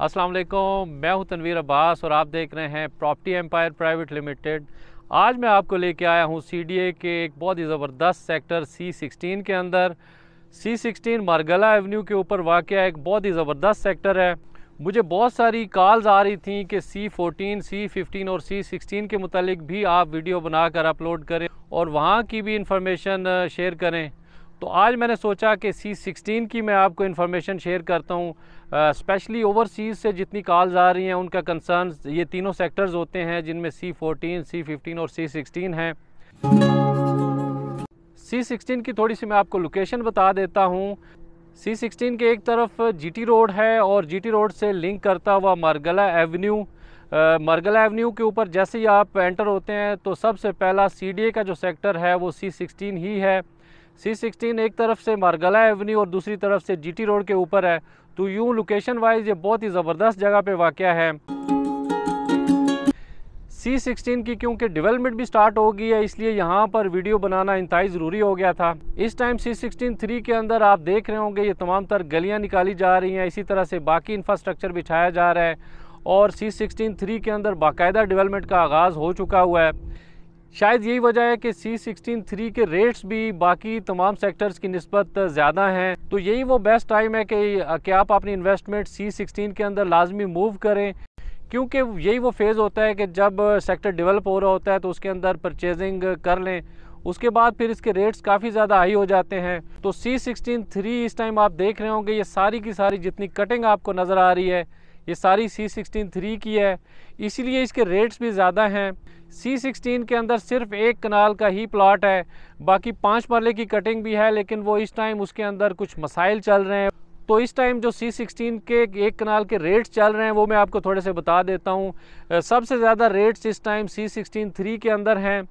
अस्सलाम वालेकुम, मैं हूं तनवीर अब्बास और आप देख रहे हैं प्रॉपर्टी एम्पायर प्राइवेट लिमिटेड। आज मैं आपको लेके आया हूं सीडीए के एक बहुत ही ज़बरदस्त सेक्टर C16 के अंदर। C16 मारगला एवेन्यू के ऊपर वाक़या एक बहुत ही ज़बरदस्त सेक्टर है। मुझे बहुत सारी कॉल्स आ रही थी कि C14, C15 और C16 के मुतालिक भी आप वीडियो बनाकर अपलोड करें और वहाँ की भी इंफॉर्मेशन शेयर करें। तो आज मैंने सोचा कि C16 की मैं आपको इन्फॉर्मेशन शेयर करता हूँ। स्पेशली ओवरसीज़ से जितनी कॉल्स आ रही हैं उनका कंसर्न ये तीनों सेक्टर्स होते हैं, जिनमें C14, C15 और C16 हैं। C16 की थोड़ी सी मैं आपको लोकेशन बता देता हूँ। C16 के एक तरफ GT रोड है और GT रोड से लिंक करता हुआ मारगला एवेन्यू। मारगला एवेन्यू के ऊपर जैसे ही आप एंटर होते हैं तो सबसे पहला CDA का जो सेक्टर है वो C16 ही है। C16 एक तरफ से मारगला एवेन्यू और दूसरी तरफ से GT रोड के ऊपर है, तो यूँ लोकेशन वाइज ये बहुत ही ज़बरदस्त जगह पे वाक़या है। C16 की क्योंकि डेवलपमेंट भी स्टार्ट हो गई है, इसलिए यहाँ पर वीडियो बनाना इंतहाई ज़रूरी हो गया था। इस टाइम C16 3 के अंदर आप देख रहे होंगे ये तमाम तर गलियाँ निकाली जा रही हैं, इसी तरह से बाकी इंफ्रास्ट्रक्चर बिछाया जा रहा है और C16 3 के अंदर बाकायदा डेवलपमेंट का आगाज़ हो चुका हुआ है। शायद यही वजह है कि C16 3 के रेट्स भी बाकी तमाम सेक्टर्स की निस्बत ज़्यादा हैं। तो यही वो बेस्ट टाइम है कि आप अपनी इन्वेस्टमेंट C16 के अंदर लाजमी मूव करें, क्योंकि यही वो फेज़ होता है कि जब सेक्टर डेवलप हो रहा होता है तो उसके अंदर परचेजिंग कर लें, उसके बाद फिर इसके रेट्स काफ़ी ज़्यादा हाई हो जाते हैं। तो C16 3 इस टाइम आप देख रहे होंगे ये सारी की सारी जितनी कटिंग आपको नज़र आ रही है ये सारी C16 3 की है, इसीलिए इसके रेट्स भी ज़्यादा हैं। C16 के अंदर सिर्फ एक कनाल का ही प्लॉट है, बाकी 5 मरले की कटिंग भी है, लेकिन वो इस टाइम उसके अंदर कुछ मसाइल चल रहे हैं। तो इस टाइम जो C16 के एक कनाल के रेट्स चल रहे हैं वो मैं आपको थोड़े से बता देता हूँ। सबसे ज़्यादा रेट्स इस टाइम C16 3 के अंदर हैं।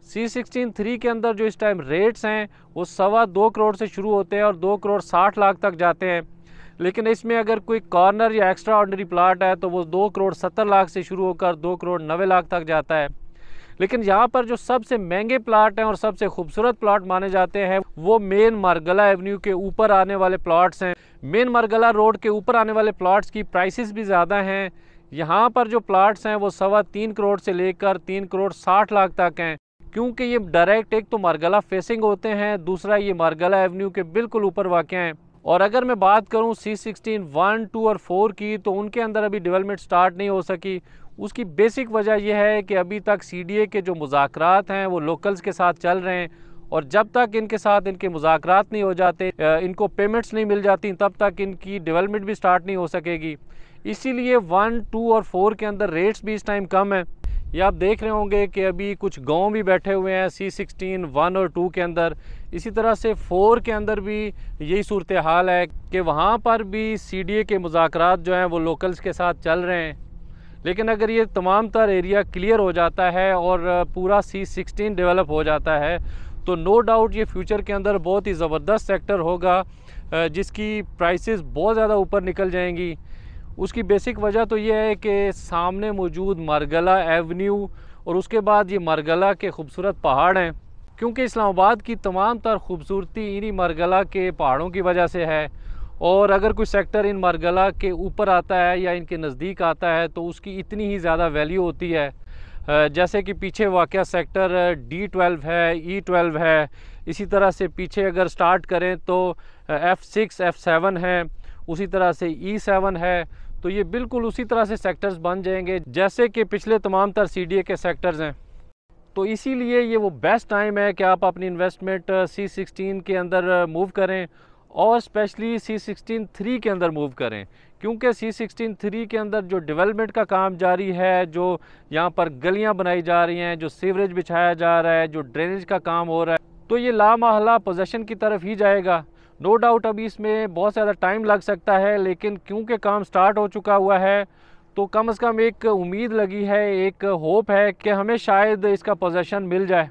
C16 3 के अंदर जो इस टाइम रेट्स हैं वो 2.25 करोड़ से शुरू होते हैं और 2 करोड़ 60 लाख तक जाते हैं, लेकिन इसमें अगर कोई कॉर्नर या एक्स्ट्रा ऑर्डिनरी प्लाट है तो वो 2 करोड़ 70 लाख से शुरू होकर 2 करोड़ 90 लाख तक जाता है। लेकिन यहाँ पर जो सबसे महंगे प्लाट हैं और सबसे खूबसूरत प्लाट माने जाते हैं वो मेन मारगला एवेन्यू के ऊपर आने वाले प्लाट्स हैं। मेन मारगला रोड के ऊपर आने वाले प्लाट्स की प्राइसेस भी ज़्यादा हैं। यहाँ पर जो प्लाट्स हैं वो 3.25 करोड़ से लेकर 3 करोड़ 60 लाख तक हैं, क्योंकि ये डायरेक्ट एक तो मारगला फेसिंग होते हैं, दूसरा ये मारगला एवेन्यू के बिल्कुल ऊपर वाक़या हैं। और अगर मैं बात करूँ C16 1, 2 और 4 की, तो उनके अंदर अभी डेवलपमेंट स्टार्ट नहीं हो सकी। उसकी बेसिक वजह यह है कि अभी तक CDA के जो मुज़ाकरात हैं वो लोकल्स के साथ चल रहे हैं, और जब तक इनके साथ इनके मुज़ाकरात नहीं हो जाते, इनको पेमेंट्स नहीं मिल जाती, तब तक इनकी डेवलपमेंट भी स्टार्ट नहीं हो सकेगी। इसीलिए 1, 2 और 4 के अंदर रेट्स भी इस टाइम कम है। ये आप देख रहे होंगे कि अभी कुछ गांव भी बैठे हुए हैं C16 1 और 2 के अंदर। इसी तरह से 4 के अंदर भी यही सूरत हाल है कि वहाँ पर भी CDA के मुज़ाकरात जो हैं वो लोकल्स के साथ चल रहे हैं। लेकिन अगर ये तमाम तर एरिया क्लियर हो जाता है और पूरा C16 डेवलप हो जाता है तो नो डाउट ये फ्यूचर के अंदर बहुत ही ज़बरदस्त सेक्टर होगा, जिसकी प्राइसेस बहुत ज़्यादा ऊपर निकल जाएंगी। उसकी बेसिक वजह तो ये है कि सामने मौजूद मारगला एवेन्यू और उसके बाद ये मारगला के खूबसूरत पहाड़ हैं, क्योंकि इस्लामाबाद की तमाम तर खूबसूरती इन्हीं मारगला के पहाड़ों की वजह से है। और अगर कोई सेक्टर इन मारगला के ऊपर आता है या इनके नज़दीक आता है तो उसकी इतनी ही ज़्यादा वैल्यू होती है। जैसे कि पीछे वाक़या सेक्टर D12 है, E12 है, इसी तरह से पीछे अगर स्टार्ट करें तो F6 F7 है, उसी तरह से E7 है। तो ये बिल्कुल उसी तरह से सेक्टर्स बन जाएंगे जैसे कि पिछले तमाम तर CDA के सेक्टर्स हैं। तो इसीलिए ये वो बेस्ट टाइम है कि आप अपनी इन्वेस्टमेंट C16 के अंदर मूव करें और स्पेशली C16 3 के अंदर मूव करें, क्योंकि C16 3 के अंदर जो डेवलपमेंट का काम जारी है, जो यहाँ पर गलियाँ बनाई जा रही हैं, जो सीवरेज बिछाया जा रहा है, जो ड्रेनेज का काम हो रहा है, तो ये लामहला पोजेशन की तरफ ही जाएगा। नो डाउट अभी इसमें बहुत ज़्यादा टाइम लग सकता है, लेकिन क्योंकि काम स्टार्ट हो चुका हुआ है तो कम से कम एक उम्मीद लगी है, एक होप है कि हमें शायद इसका पोजेशन मिल जाए।